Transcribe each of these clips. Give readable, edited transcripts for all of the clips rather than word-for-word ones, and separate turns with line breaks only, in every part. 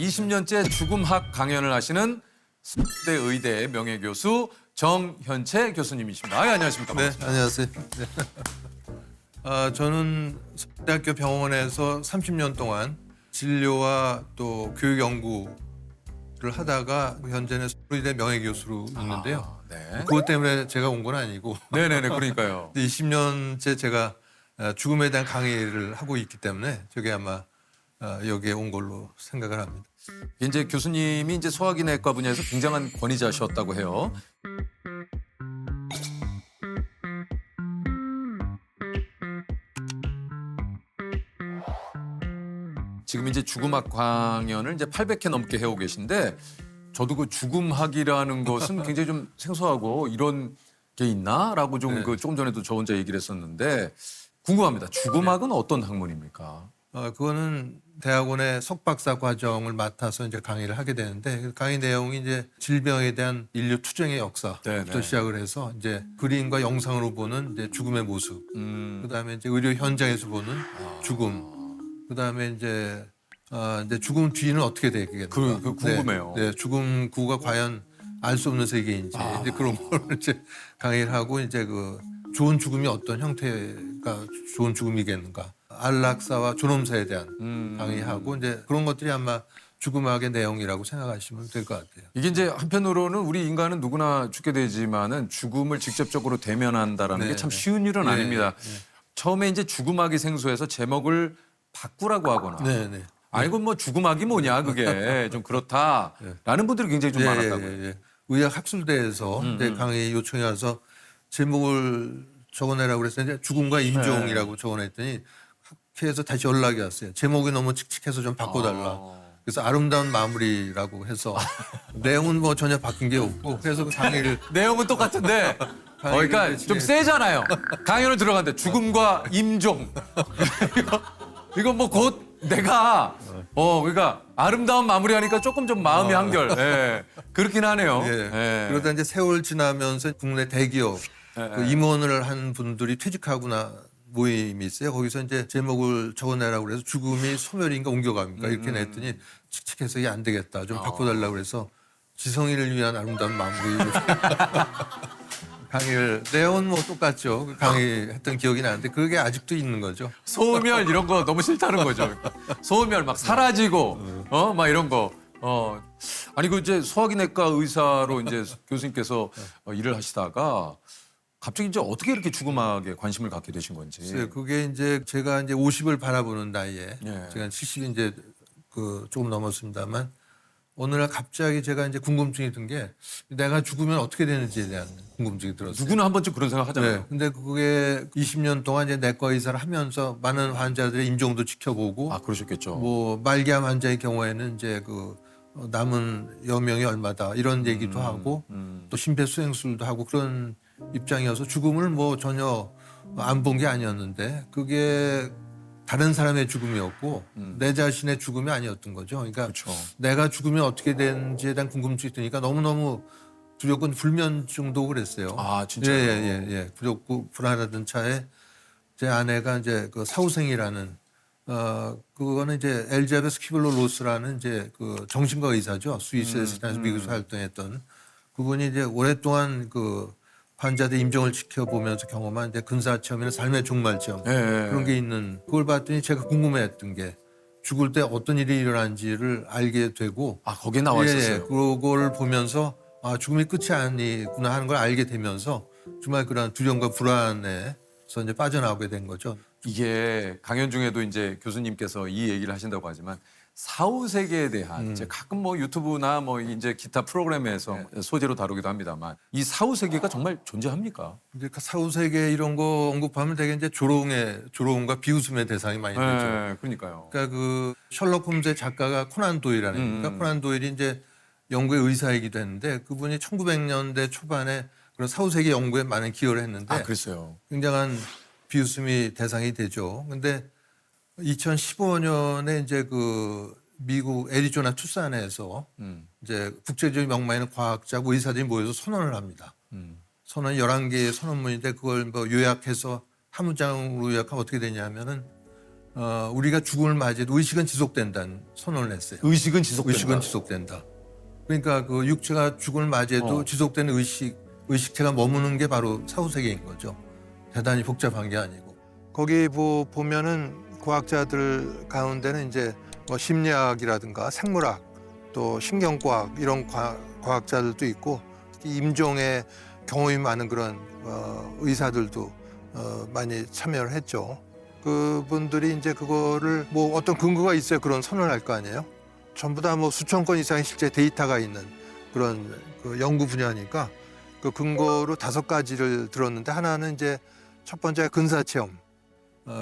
20년째 죽음학 강연을 하시는 서울대 의대 명예교수 정현채 교수님이십니다. 안녕하십니까?
네,
반갑습니다.
안녕하세요. 네. 저는 서울대학교 병원에서 30년 동안 진료와 또 교육 연구를 하다가 현재는 서울대 명예교수로 있는데요.
네.
그것 때문에 제가 온 건 아니고
네네네, 그러니까요.
20년째 제가 죽음에 대한 강의를 하고 있기 때문에 저게 아마 여기에 온 걸로 생각을 합니다.
이제 교수님이 이제 소화기내과 분야에서 굉장한 권위자셨다고 해요. 지금 이제 죽음학 강연을 이제 800회 넘게 해오고 계신데 저도 그 죽음학이라는 것은 굉장히 좀 생소하고 이런 게 있나라고 좀
네.
조금 전에도 저 혼자 얘기를 했었는데 궁금합니다. 죽음학은 어떤 학문입니까?
그거는 대학원의 석박사 과정을 맡아서 이제 강의를 하게 되는데 그 강의 내용이 이제 질병에 대한 인류 투쟁의 역사부터
네네.
시작을 해서 이제 그림과 영상으로 보는 이제 죽음의 모습, 그다음에 이제 의료 현장에서 보는 죽음, 그다음에 이제 죽음 뒤는 어떻게 되겠는가?
그 궁금해요.
네, 죽음 구가 과연 알 수 없는 세계인지 이제 그런 걸 이제 강의를 하고 이제 그 좋은 죽음이 어떤 형태가 좋은 죽음이겠는가? 안락사와 존엄사에 대한 강의하고 이제 그런 것들이 아마 죽음학의 내용이라고 생각하시면 될 것 같아요.
이게 이제 한편으로는 우리 인간은 누구나 죽게 되지만은 죽음을 직접적으로 대면한다라는
네,
게 참
네.
쉬운 일은
네,
아닙니다.
네.
처음에 이제 죽음학이 생소해서 제목을 바꾸라고 하거나
네, 네.
아이고 뭐 죽음학이 뭐냐 그게 좀 그렇다라는 분들이 굉장히 좀 많았다고요.
의학 학술대에서 이제 강의 요청이 와서 제목을 적어내라고 그래서 이제 죽음과 임종이라고 적어냈더니 학회에서 다시 연락이 왔어요. 제목이 너무 칙칙해서 좀 바꿔달라. 그래서 아름다운 마무리라고 해서 내용은 뭐 전혀 바뀐 게 없고 그래서 그 강의를
내용은 똑같은데
강의를
그러니까
이제
좀 세잖아요. 강연을 들어갔는데 죽음과 임종 이거 뭐 곧 내가 그러니까 아름다운 마무리하니까 조금 좀 마음이 한결 그렇긴 하네요.
예. 그러다 이제 세월 지나면서 국내 대기업 그 임원을 한 분들이 퇴직하거나 모임이 있어요. 거기서 이제 제목을 적어내라고 그래서 죽음이 소멸인가 옮겨갑니까 이렇게 냈더니 칙칙해서 이게 안 되겠다. 좀 바꿔달라고 그래서 지성이를 위한 아름다운 마무리로 강의를 내용은 뭐 똑같죠. 강의했던 기억이 나는데 그게 아직도 있는 거죠.
소멸 이런 거 너무 싫다는 거죠. 소멸 막 사라지고 막 이런 거. 아니 그 이제 소화기내과 의사로 이제 교수님께서 일을 하시다가 갑자기 이제 어떻게 이렇게 죽음학에 관심을 갖게 되신 건지.
글쎄요, 그게 이제 제가 이제 50을 바라보는 나이에
예.
제가 70이 이제 그 조금 넘었습니다만 어느 날 갑자기 제가 이제 궁금증이 든 게 내가 죽으면 어떻게 되는지에 대한 궁금증이 들었어요.
누구나 한 번쯤 그런 생각 하잖아요.
네. 근데 그게 20년 동안 이제 내과 의사를 하면서 많은 환자들의 임종도 지켜보고
아 그러셨겠죠.
뭐 말기암 환자의 경우에는 이제 그 남은 여명이 얼마다 이런 얘기도 하고 또 심폐소생술도 하고 그런 입장이어서 죽음을 뭐 전혀 안 본 게 아니었는데 그게 다른 사람의 죽음이었고 내 자신의 죽음이 아니었던 거죠. 그러니까
그렇죠.
내가 죽으면 어떻게 되는지에 대한 궁금증이 드니까 너무너무 두렵고 불면증도 그랬어요.
아 진짜요?
예. 두렵고 불안하던 차에 제 아내가 이제 그 사후생이라는 그거는 이제 엘자베스 키블로 로스라는 이제 그 정신과 의사죠. 스위스에서 미국에서 활동했던 그분이 이제 오랫동안 그 환자들 임종을 지켜보면서 경험한 이제 근사체험이나 삶의 종말체험 그런 게 있는 그걸 봤더니 제가 궁금해했던 게 죽을 때 어떤 일이 일어나는지를 알게 되고
아 거기에 나와 있었어요.
그걸 보면서 아 죽음이 끝이 아니구나 하는 걸 알게 되면서 정말 그런 두려움과 불안에서 이제 빠져나오게 된 거죠.
이게 강연 중에도 이제 교수님께서 이 얘기를 하신다고 하지만 사후 세계에 대한 이제 가끔 뭐 유튜브나 뭐 이제 기타 프로그램에서 소재로 다루기도 합니다만 이 사후 세계가 정말 존재합니까?
이제 그 사후 세계 이런 거 언급하면 되게 이제 조롱과 비웃음의 대상이 많이 되죠.
네, 그러니까요.
그러니까 그 셜록 홈즈의 작가가 코난 도일 아닙니까? 코난 도일이 이제 영국의 의사이기도 했는데 그분이 1900년대 초반에 그런 사후 세계 연구에 많은 기여를 했는데
아 그랬어요.
굉장한 비웃음이 대상이 되죠. 근데 2015년에 이제 그 미국 애리조나 투싼에서 이제 국제적인 명망 있는 과학자고 의사들이 모여서 선언을 합니다. 선언 11개의 선언문인데 그걸 뭐 요약해서 한 문장으로 요약하면 어떻게 되냐면은 우리가 죽음을 맞이해도 의식은 지속된다는 선언을 했어요.
의식은 지속된다.
의식은 지속된다. 그러니까 그 육체가 죽음을 맞이해도 지속되는 의식체가 머무는 게 바로 사후세계인 거죠. 대단히 복잡한 게 아니고. 거기 보면은 과학자들 가운데는 이제 뭐 심리학이라든가 생물학 또 신경과학 이런 과학자들도 있고 임종에 경험이 많은 그런 의사들도 많이 참여를 했죠. 그분들이 이제 그거를 뭐 어떤 근거가 있어야 그런 선언을 할 거 아니에요. 전부 다 뭐 수천 건 이상의 실제 데이터가 있는 그런 그 연구 분야니까 그 근거로 5가지를 들었는데 하나는 이제 첫 번째가 근사체험.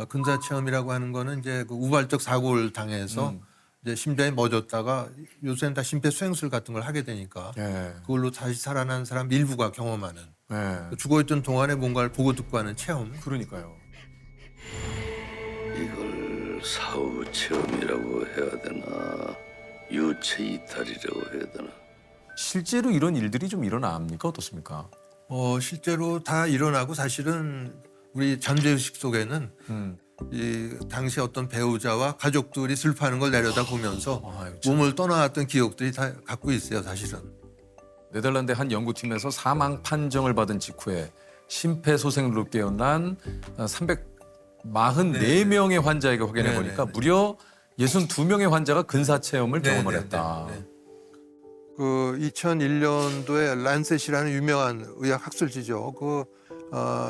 근사체험이라고 하는 거는 이제 그 우발적 사고를 당해서 이제 심장이 멎었다가 요새는 다 심폐소생술 같은 걸 하게 되니까 그걸로 다시 살아난 사람 일부가 경험하는 죽어있던 동안에 뭔가를 보고 듣고 하는 체험.
그러니까요.
이걸 사후 체험이라고 해야 되나 유체 이탈이라고 해야 되나.
실제로 이런 일들이 좀 일어납니까? 어떻습니까?
실제로 다 일어나고 사실은 우리 잠재의식 속에는 이 당시 어떤 배우자와 가족들이 슬퍼하는 걸 내려다보면서 몸을 떠나왔던 기억들이 다 갖고 있어요, 사실은.
네덜란드 한 연구팀에서 사망 판정을 받은 직후에 심폐소생술로 깨어난 344명의 환자에게 확인해 보니까 무려 62명의 환자가 근사체험을 경험을 했다.
그 2001년도에 란셋이라는 유명한 의학 학술지죠.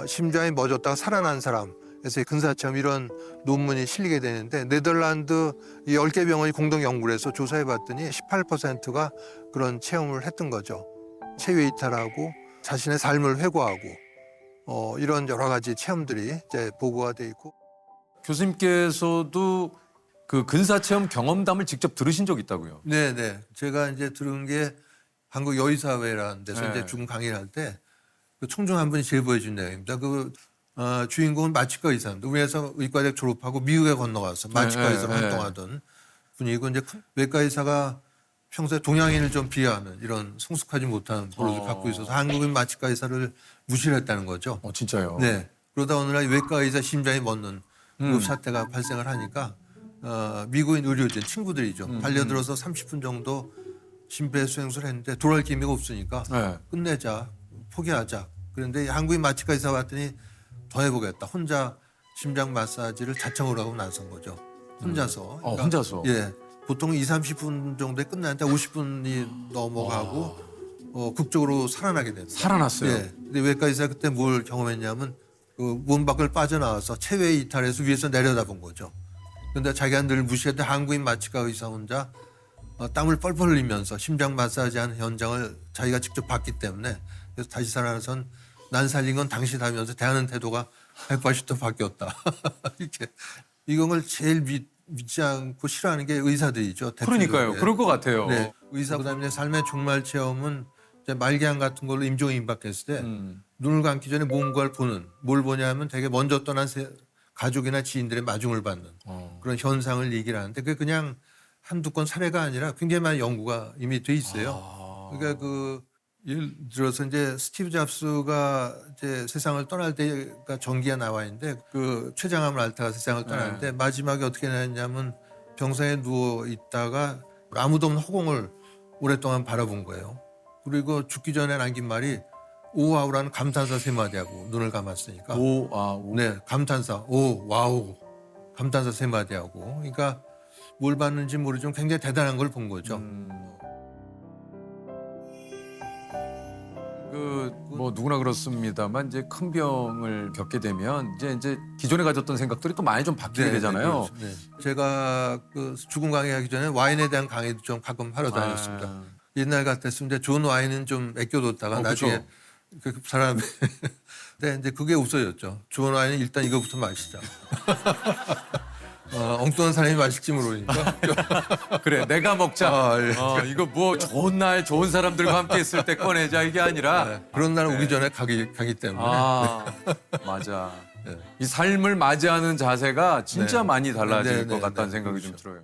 심장이 멎었다가 살아난 사람에서의 근사체험 이런 논문이 실리게 되는데 네덜란드 10개 병원이 공동 연구를 해서 조사해 봤더니 18%가 그런 체험을 했던 거죠. 체외 이탈하고 자신의 삶을 회고하고 이런 여러 가지 체험들이 이제 보고가 돼 있고.
교수님께서도 그 근사체험 경험담을 직접 들으신 적 있다고요?
네네. 제가 이제 들은 게 한국 여의사회라는 데서 이제 죽음 강의를 할 때 그 총장 한 분이 제보해 준 내용입니다. 주인공은 마취과 의사입니다. 우리나라에서 의과대 졸업하고 미국에 건너가서 마취과 의사로 활동하던 분이고 이제 외과 의사가 평소에 동양인을 좀 비하하는 이런 성숙하지 못한 버릇을 갖고 있어서 한국인 마취과 의사를 무시를 했다는 거죠.
진짜요?
네. 그러다 어느 날 외과 의사 심장이 멎는 그 사태가 발생을 하니까 미국인 의료진 친구들이죠. 달려들어서 30분 정도 심폐소생술을 했는데 돌아올 기미가 없으니까 끝내자, 포기하자. 그런데 한국인 마취과 의사 왔더니 더 해보겠다. 혼자 심장 마사지를 자청으로 하고 나선 거죠. 혼자서. 그러니까
혼자서?
예. 보통 20-30분 정도에 끝나는데 50분이 넘어가고 극적으로 살아나게 됩니다.
살아났어요?
예. 근데 외과 의사 그때 뭘 경험했냐면 그 몸 밖을 빠져나와서 체외 이탈해서 위에서 내려다본 거죠. 근데 자기가 늘 무시했던 한국인 마취과 의사 혼자 땀을 뻘뻘 흘리면서 심장 마사지하는 현장을 자기가 직접 봤기 때문에 그래서 다시 살아나선 난 살린 건 당신하면서 대하는 태도가 180도 바뀌었다. 이렇게 이걸 제일 믿지 않고 싫어하는 게 의사들이죠.
그러니까요. 그럴 것 같아요.
네. 의사 그다음에 삶의 종말 체험은 이제 말기암 같은 걸로 임종이 임박했을 때 눈을 감기 전에 뭔가를 보는 뭘 보냐면 되게 먼저 떠난 가족이나 지인들의 마중을 받는 그런 현상을 얘기를 하는데 그게 그냥 한두 건 사례가 아니라 굉장히 많은 연구가 이미 돼 있어요. 그러니까 예를 들어서 이제 스티브 잡스가 이제 세상을 떠날 때가 전기가 나와 있는데 그 최장암을 앓다가 세상을 떠나는데 마지막에 어떻게 했냐면 병상에 누워 있다가 아무도 없는 허공을 오랫동안 바라본 거예요. 그리고 죽기 전에 남긴 말이 오와우라는 감탄사 3마디하고 눈을 감았으니까.
오와우.
네, 감탄사 오와우 감탄사 3마디하고. 그러니까 뭘 봤는지 모르지만 굉장히 대단한 걸 본 거죠.
뭐 누구나 그렇습니다만 이제 큰 병을 겪게 되면 이제 기존에 가졌던 생각들이 또 많이 좀 바뀌게 되잖아요.
네. 제가 그 죽음 강의하기 전에 와인에 대한 강의도 좀 가끔 하러 다녔습니다. 옛날 같았으면 이제 좋은 와인은 좀 아껴뒀다가 나중에 그 사람이 근데 이제 그게 없어졌죠. 좋은 와인은 일단 이거부터 마시자. 엉뚱한 사람이 마실지 모르니까.
그래, 내가 먹자. 이거 뭐 좋은 날 좋은 사람들과 함께 있을 때 꺼내자 이게 아니라
그런 날 오기 전에 가기 때문에.
맞아. 이 삶을 맞이하는 자세가 진짜 많이 달라질 것 같다는 생각이 좀
그렇죠.
들어요.